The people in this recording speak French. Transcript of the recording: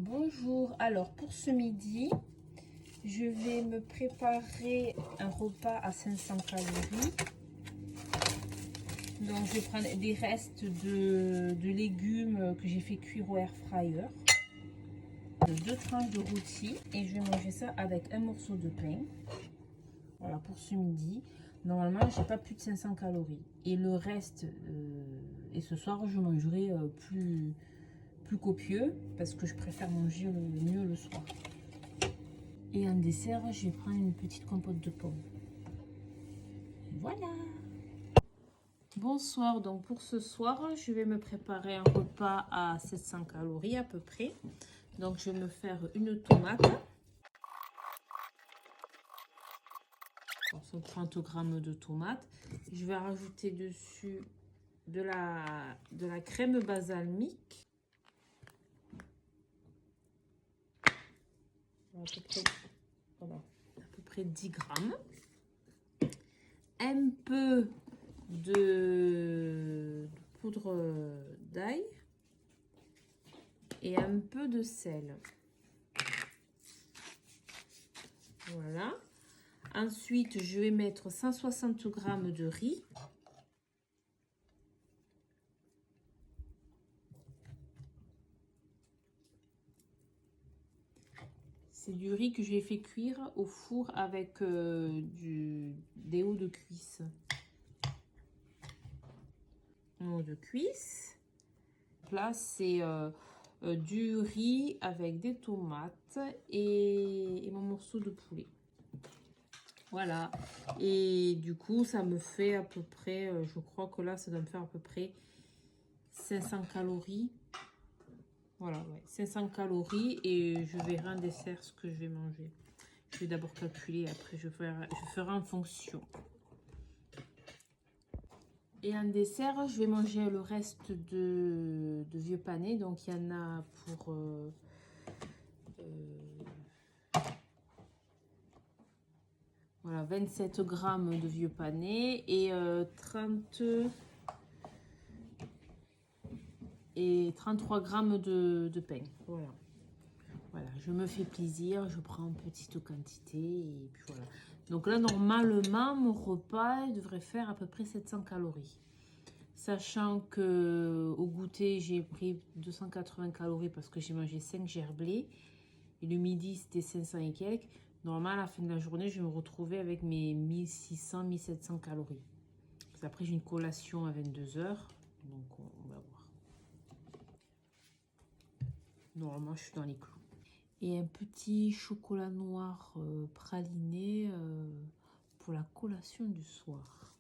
Bonjour, alors pour ce midi, je vais me préparer un repas à 500 calories. Donc je vais prendre des restes de légumes que j'ai fait cuire au air fryer. 2 tranches de rôti et je vais manger ça avec un morceau de pain. Voilà pour ce midi. Normalement, j'ai pas plus de 500 calories. Et le reste, et ce soir, je mangerai plus copieux parce que je préfère manger mieux le soir. Et en dessert, je vais prendre une petite compote de pommes. Voilà. Bonsoir, donc pour ce soir, je vais me préparer un repas à 700 calories à peu près. Donc je vais me faire une tomate. 30 grammes de tomates. Je vais rajouter dessus de la crème balsamique. À peu près 10 grammes. Un peu de poudre d'ail et un peu de sel. Voilà. Ensuite, je vais mettre 160 g de riz. C'est du riz que j'ai fait cuire au four avec des os de cuisse. Os de cuisse. Là, c'est du riz avec des tomates et mon morceau de poulet. Voilà. Et du coup, ça me fait à peu près, je crois que là, ça doit me faire à peu près 500 calories. Voilà, ouais, 500 calories et je verrai en dessert ce que je vais manger. Je vais d'abord calculer, après je ferai en fonction. Et en dessert, je vais manger le reste de vieux panais. Donc, il y en a pour... voilà, 27 grammes de vieux panais et 33 grammes de pain. Voilà. Voilà, je me fais plaisir, je prends en petite quantité et puis voilà. Donc là, normalement, mon repas devrait faire à peu près 700 calories. Sachant que au goûter, j'ai pris 280 calories parce que j'ai mangé 5 gerblés. Et le midi, c'était 500 et quelques. Normalement, à la fin de la journée, je vais me retrouver avec mes 1600-1700 calories. Parce qu'après, j'ai une collation à 22 h. Donc, on va voir. Normalement, je suis dans les clous. Et un petit chocolat noir praliné pour la collation du soir.